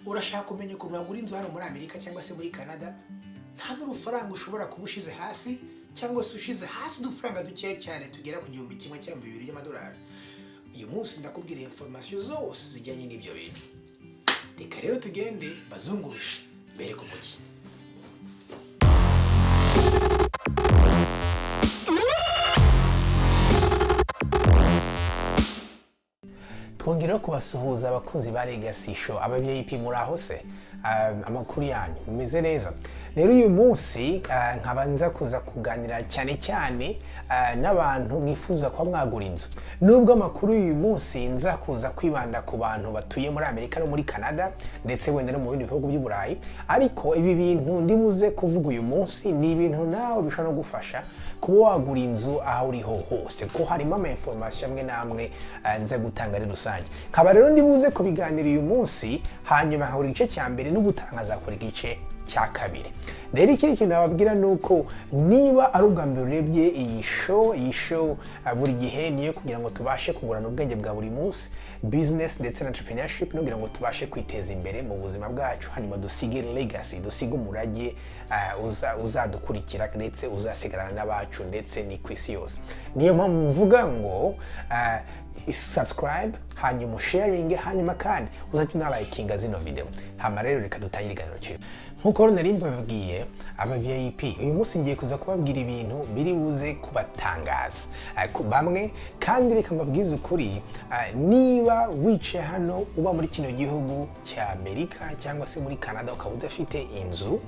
urashaka kumenya ukuntu wagura inzu hano muri Amerika cyangwa se muri Canada nta n'urufaranga ushobora kubushize hasi cyangwa se ushize hasi udufaranga dukeya cyane tugera ku 1,000 cyangwa 2,000 y'amadolari. Uyu munsi ndakubwira information zose zijyanye n'ibyo bintu. Reka rero tugende bazungurushe bere ku mujyi. Twongera kubasuhuza abakunzi ba Legacy Show, aba-VIP muri aho se, amakuru yanyu mumeze neza. Rero uyu munsi nkabanza kuza kuganira cyane n'abantu mwifuza kwa mwagura inzu. Nubwo amakuru uyu munsi nza kuza kwibanda ku bantu batuye muri Amerika no muri Canada ndetse wenda no mu bindi bihugu by'Uburayi, ariko ibi bintu ndibuze kuvuga uyu munsi ni ibintu nawe bishobora no gufasha kuba wagura inzu aho uri hose, ko harimo ama information amwe namwe nza gutanga ari rusange. Kaba rero ndibuze kubiganira uyu munsi, hanyuma nkahura igice cya mbere n'ugutangaza kuri igice cya kabiri. Rero ikindi kintu nababwira nuko niba ari ubwa mbere urebye iyi show buri gihe niyo kugira ngo tubashe kungurana ubwenge bwa buri munsi, business ndetse na entrepreneurship, no kugira ngo tubashe kwiteza imbere mu buzima bwacu, hanyuma dusige legacy, dusige umurage uzadukurikira ndetse uzasigarana n'abacu ndetse ni kwisi yose. Niyo mpamvu mvuga ngo subscribe, hanyuma sharing, hanyuma kandi uzajya unalikinga zino video. Hama rero reka dutangire iganiro cyo. Nkuko nari mbabwiye aba-VIP, uyu munsi ngiye kuza kubabwira ibintu biri buze kubatangaza bamwe, kandi reka mbabwize ukuri, niba wicaye hano uba muri kino gihugu cya Amerika cyangwa se muri Canada ukaba udafite inzu,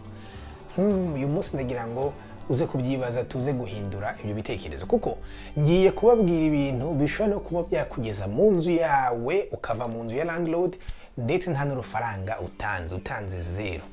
uyu munsi ndagira ngo uze kubyibaza, tuze guhindura ibyo bitekerezo, kuko ngiye kubabwira ibintu bishobora no kuba byakugeza mu nzu yawe, ukava mu nzu ya landlord ndetse nta n'urufaranga utanze zero.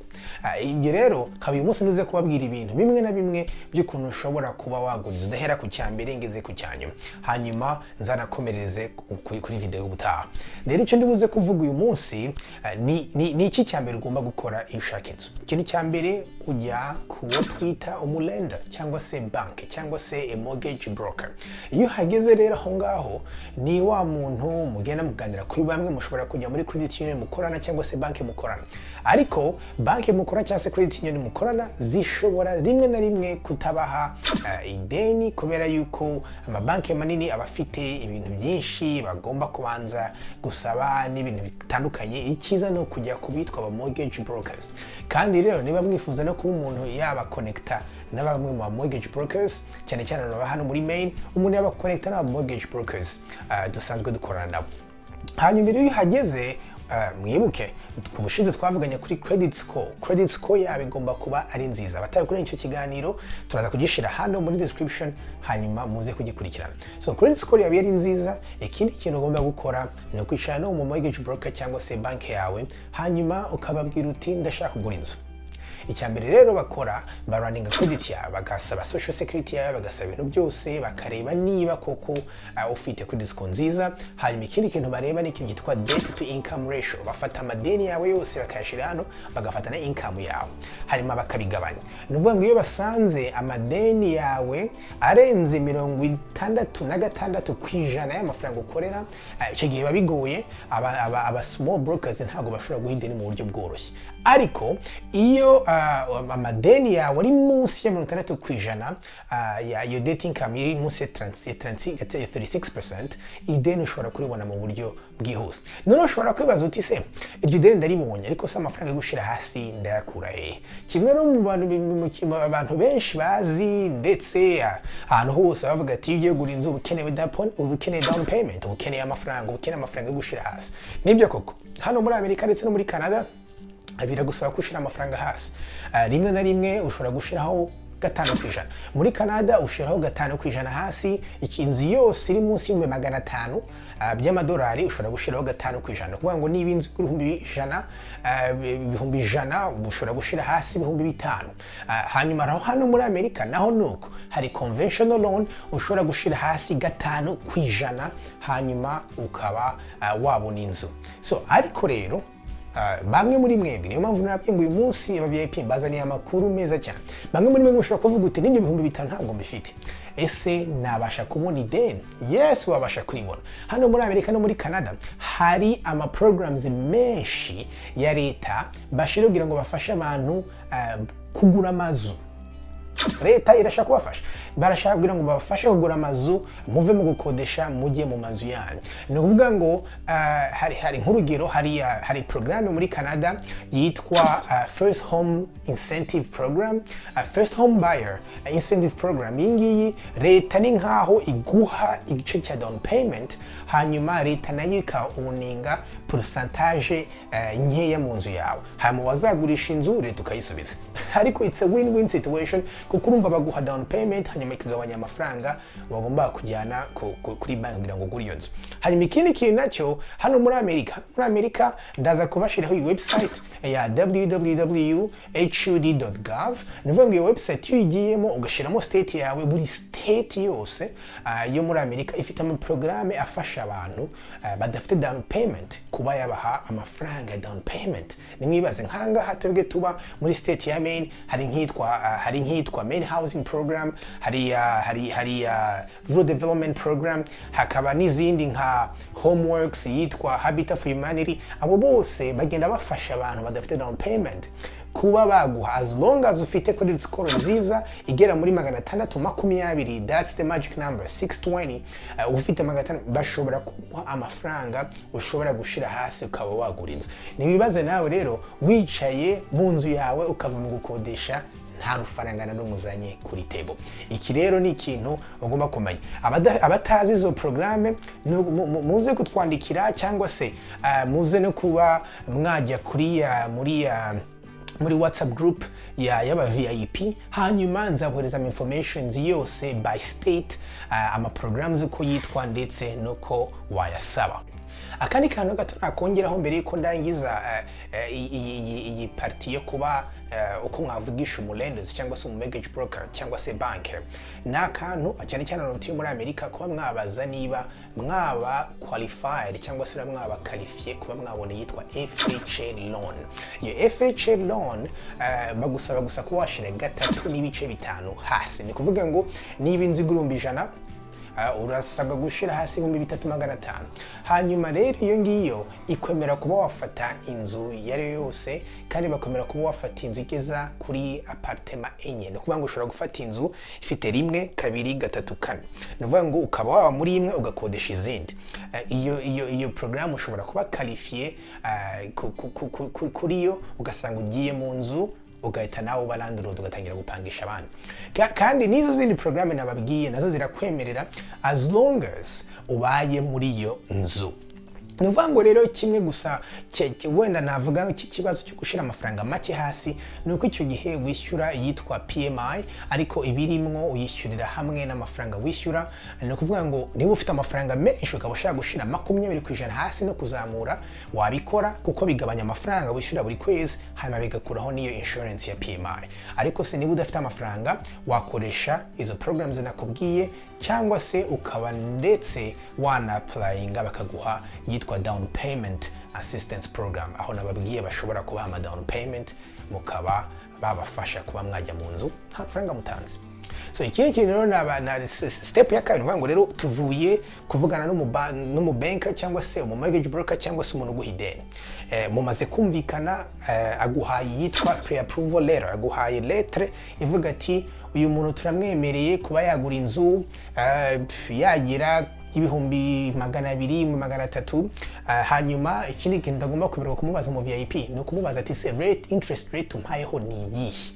Ibyo rero kaba uyu munsi nuze kubabwira ibintu bimwe na bimwe by'ukuntu ushobora kuba wagura inzu, udahera ku cyambere ngeze ku cyanyuma, hanyuma nzanakomereze kuri video y'ubutaha. Rero icyo ndibuze kuvuga uyu munsi ni iki cyambere ugomba gukora iyo ushaka inzu. Ikintu cyambere ujya kuwo twita umulenda cyangwa se bank cyangwa se mortgage broker. Iyo hageze rero aho ngaho ni wa muntu mugenda muganira kuri bamwe, mushobora kujya muri credit union mukorana cyangwa se bank mukorana, ariko bank mukora cyangwa se credit union mukorana zishobora rimwe na rimwe kutabaha ideni, kubera yuko amabanki manini abafite ibintu byinshi bagomba kubanza gusaba n'ibintu bitandukanye. Ikiza no kujya kubitwa aba mortgage brokers, kandi rero niba mwifuza no kuba umuntu yaba connecta na bamwe mu mortgage brokers, cyane cyane aba hano muri Maine, umuntu yaba connecta na mortgage brokers dusanzwe dukorana nabo. Hanyuma iyo hageze mwibuke kubushize twavuganye kuri credit score yawe igomba kuba ari nziza. Batari kuri icyo kiganiro turaza kugishira hano muri description, hanyuma muze kugikurikirana. So credit score yawe ari nziza, ikindi kintu ugomba gukora ni ukwicara no mu mortgage broker cyangwa se bank yawe, hanyuma ukababwira uti ndashaka kugura inzu. Icyambere rero bakora running credit yawe, bagasaba social security yawe, bagasaba ibintu byose, bakareba niba koko ufite credit score nziza. Hanyuma ikindi kintu bareba ni ikintu cyitwa debt to income ratio. Bafata amadeni yawe yose bakayashira hano, bagafata na income yawe, hanyuma bakabigabanya. Nuvuga ngo iyo basanze amadeni yawe arenze 66% y'amafaranga ukorera, icyo gihe babigoye, aba small brokers ntago bashobora guha ideni mu buryo bworoshye. Ariko iyo amadeni yawe ari munsi ya 66%, your debt income iri munsi ya 36%, ideni ushobora kuribona mu buryo bwihuse. None ushobora kwibaza uti se iryo deni ndaribonye, ariko se amafaranga gushira hasi ndayakura kimwe no mu bantu benshi bazi, ndetse ahantu hose bavuga ati ugiye gura inzu ukeneye down payment, ukeneye amafaranga gushira hasi. Nibyo koko hano muri Amerika ndetse no muri Canada biragusaba gushira amafaranga hasi. Rimwe na rimwe ushobora gushiraho 5%. Muri Canada ushiraho 5% hasi. Ikinzu yose iri munsi y'500 by'amadolari ushobora gushiraho 5%. Kuvuga ngo niba inzu kuri 100 ushobora gushira hasi 5,000. Hanyuma hano muri Amerika naho nuko hari conventional loan ushobora gushira hasi 5%, hanyuma ukaba wabona inzu. So ariko rero bamwe muri mwebwe niyo mpamvu nabwiye ngo uyu munsi aba VIP bazaniye amakuru meza cyane. Bamwe muri mwebwe mushobora kuvuga uti n'ibyo 5,000 ntabwo mbifite, ese nabasha kubona ideni? Yes, wabasha kuribona. Hano muri Amerika no muri Canada hari ama programs menshi ya leta bashira kugira ngo bafashe abantu kugura amazu. Leta irashaka kubafasha, barashaka kugira ngo babafashe kugura amazu, muve mu gukodesha mujye mu mazu yanyu. Ni ukuvuga ngo hari nk'urugero hari programme muri Canada yitwa First Home Incentive Program, First Home Buyer Incentive Program. Iyi ngiyi leta ni nkaho iguha igice cya down payment, hanyuma leta nayo ikawuninga pourcentage nkeya mu nzu yawe, hanyuma wazagurisha inzu leta ukayisubiza. Ariko it's a win-win situation kuko urumva baguha down payment hanyuma ikagabanya amafaranga wagomba kujyana kuri bank kugira ngo ugure iyo nzu. Hanyuma ikindi kintu nacyo hano muri Amerika ndaza kubashiraho iyi website ya www.hud.gov. Nivuga ngo iyo website uyigiyemo ugashiramo state yawe, buri state yose yo muri Amerika ifite ama programme afasha abantu badafite down payment kuba yabaha amafaranga down payment. Nimwibaze nkanga hatubwe tuba muri state ya Maine hari nkitwa Maine Housing Program, hari Rural Development Program, hakaba n'izindi nka Homeworks yitwa Habitat for Humanity. Abo bose bagenda bafasha abantu badafite down payment kuba baguha as long as ufite credit score nziza igera muri 620. That's the magic number 620. Ufite 600 bashobora kuguha amafaranga ushobora gushira hasi ukaba wagura inzu. Nibibaze nawe rero wicaye mu nzu yawe ukava mu gukodesha nta rufaranga na rumuzanye kuri table. Iki rero ni ikintu ugomba kumenya. Abatazi izo programme muze kutwandikira cyangwa se muze no kuba mwajya kuri muri WhatsApp group y'aba VIP, hanyuma nzabohereza informations yose by state, ama programs uko yitwa ndetse nuko wayasaba. Akandi kantu gato nakongeraho mbere yuko ndangiza iyi party yo kuba uko mwavugisha umulenders cyangwa se mortgage broker cyangwa se bank, nakantu cyane cyane n'abatuye muri Amerika kuba mwabaza niba mwaba qualified cyangwa se mwaba qualifié kuba mwabona yitwa FHA loan. Iyo FHA loan bagusaba gusa kuba washira 3.5 hasi. Ni kuvuga ngo niba inzu igurumba 100 urasabwa gushira hasi 3,500. Hanyuma rero iyo ngiyo ikwemera kuba wafata inzu yari yose, kandi bakwemera kuba wafata inzu igeza kuri apartment enye. Ni kuvuga ngo ushobora gufata inzu ifite 1, 2, 3, 4. Ni kuvuga ngo ukaba waba muri imwe ugakodesha izindi. Iyo program ushobora kuba qualifié kuri yo, ugasanga ugiye mu nzu ugahita nawe uba landlord ugatangira gupangisha abantu. Kandi nizo zindi programme nababwiye nazo zirakwemerera as long as ubaye muri iyo nzu. Nuvango rero kimwe gusa wenda navuga iki kibazo cyo gushira amafaranga make hasi nuko icyo gihe wishyura yitwa PMI, ariko ibirimwo uyishyurira hamwe n'amafaranga wishyura. Ni kuvuga ngo niba ufite amafaranga menshi ukaba ushaka gushira 20% hasi no kuzamura, wabikora kuko bigabanya amafaranga wishyura buri kwezi, hanyuma bigakuraho niyo insurance ya PMI. Ariko se niba udafite amafaranga wakoresha izo programs nakubwiye, cyangwa se ukaba ndetse wana applyinga bakaguha yitwa down payment assistance program, aho nababwiye bashobora kubaha ama down payment mukaba babafasha kuba mwajya mu nzu nta faranga mutanze. So iki kintu na step ya kabiri ngo rero tuvuye kuvugana no banker cyangwa se mortgage broker cyangwa se umuntu guhideni. Mumaze kumvikana, aguhaye yitwa pre-approval letter, aguhaye lettre ivuga ati uyu muntu turamwemereye kuba yagura inzu yagira 200,000 300. Hanyuma ikindi kintu ndagomba kubiruka kumubaza mu VIP no kumubaza ati se interest rate umpayeho ni yihe,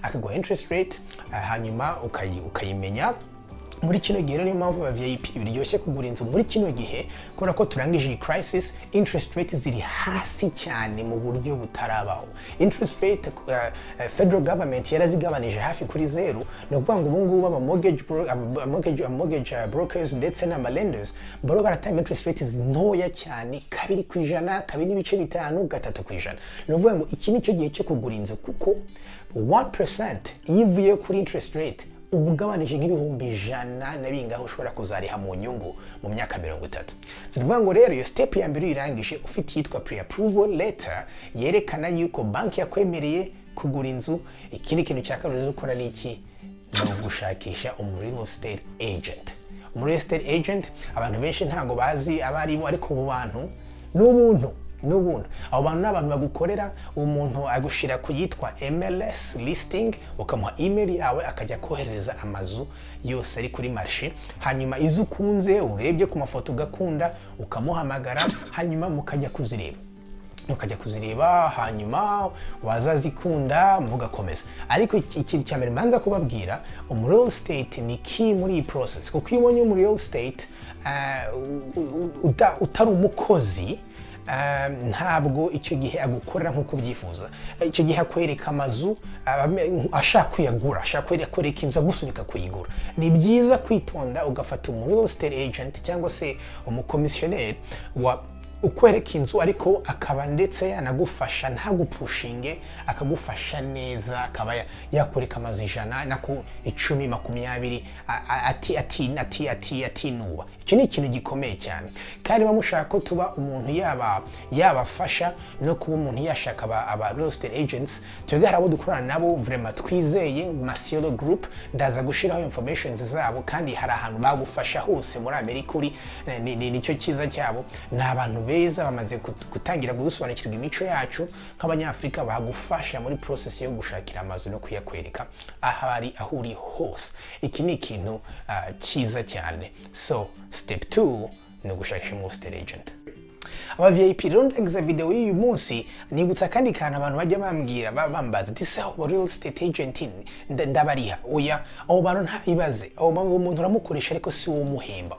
akaguha interest rate, hanyuma ukayimenya. Muri kino gihe niyo mpamvu aba VIP biryoshye kugura inzu muri kino gihe, kubera ko turangije crisis, interest rate ziri hasi cyane mu buryo butarabaho. Interest rate federal government yarazigabanije hafi kuri 0. No kuvuga ngo ubu ngubu aba mortgage brokers ndetse na lenders baro baratanga interest rate ntoya cyane, 2%, 2.5%, 3%. No kuvuga ngo iki nicyo gihe cyo kugura inzu kuko 1% yivuye kuri interest rate ubugabanije nk'ibihumbi 100 na bingaho ushobora kuzariha mu nyungu mu myaka 30. Zivuga ngo rero iyo step ya mbere irangije ufite yitwa pre-approval letter yerekana yuko banki yakwemereye kugura inzu. Ikindi kintu cya kabiri ukora ni iki? Ni ugushakisha real estate agent. Real estate agent abantu benshi ntago bazi abaribo, ariko ubu bantu n'ubuntu abo bantu n'abantu bagukorera. Umuntu agushira kuyitwa MLS listing, ukamuha email yawe akajya kohereza amazu yose ari kuri marché, hanyuma izo ukunze urebye ku mafoto ugakunda ukamuhamagara, hanyuma mukajya kuzireba hanyuma wazazikunda mugakomeza. Ariko ikintu cya mbere mbanza kubabwira, real estate ni key muri iyi process, kuko iyo ubonye real estate utari umukozi ntabwo icyo gihe agukorera nk'uko ubyifuza. Icyo gihe akwereka amazu ashaka kuyagura, ashaka kwereka inzu agusunika kuyigura. Ni byiza kwitonda ugafata real estate agent cyangwa se umukomisiyoneri ukwereka inzu, ariko akaba ndetse yanagufasha ntagupushinge, akagufasha neza, akaba yakwereka amazu 100 na 10 20 atinuba. Icyo ni ikintu gikomeye cyane, kandi bamushaka ko tuba umuntu yabafasha no kuba umuntu yashaka aba real estate agents. Twebwe hari abo dukorana nabo vraiment twizeye, Masiolo Group, ndaza gushiraho information zabo, kandi hari ahantu bagufasha hose muri Amerika uri. Nicyo cyiza cyabo, ni abantu beza bamaze gutangira gusobanukirwa imico yacu nk'abanyafrika, bagufasha muri process yo gushakira amazu no kuyakwereka aho uri hose. Iki ni ikintu cyiza cyane. So step 2 ni ugushakisha real estate agent. Aba VIP rero ndagize video y'uyu munsi nibutsa kandi kana abantu bajya bambwira bambaza ati se real estate agent ndabariha. Oya, abo bantu nta ibaze, abo umuntu uramukoresha ariko si umuhemba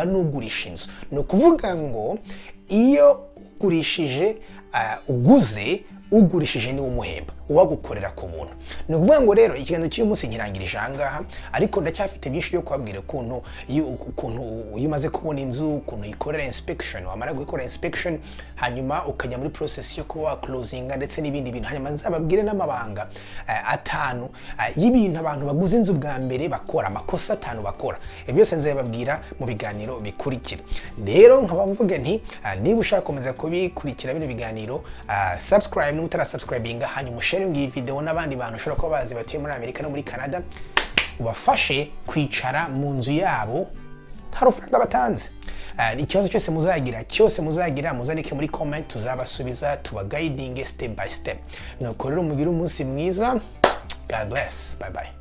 n'ugurisha inzu. No kuvuga ngo iyo ugurishije ugurishije ni umuhemba, uwagukorera ku buntu. Ni ukuvuga ngo rero ikiganiro cy'uyu munsi nkirangirije ahangaha, ariko ndacyafite byinshi byo kubabwira ukuntu iyo umaze kubona inzu, ukuntu ikorera inspection, wamara gukora inspection hanyuma ukajya muri process yo kuba closinga ndetse n'ibindi bintu. Hanyuma nzababwire n'amabanga 5 y'ibintu abantu baguze inzu bwa mbere bakora, amakosa 5 bakora. Ibyo byose nzababwira mu biganiro bikurikira. Rero nkaba mvuga nti niba ushaka komeza kubikurikira bino biganiro, subscribe n'utara subscribinga, hanyuma sharing iyi video n'abandi bantu ushobora kuba bazi batuye muri Amerika no muri Canada, ubafashe kwicara mu nzu yabo nta rufaranga batanze. Ikibazo cyose muzagira muzanike muri comment, tuzabasubiza, tuba guiding step by step. Nuko rero mugire umunsi mwiza. God bless. Bye bye.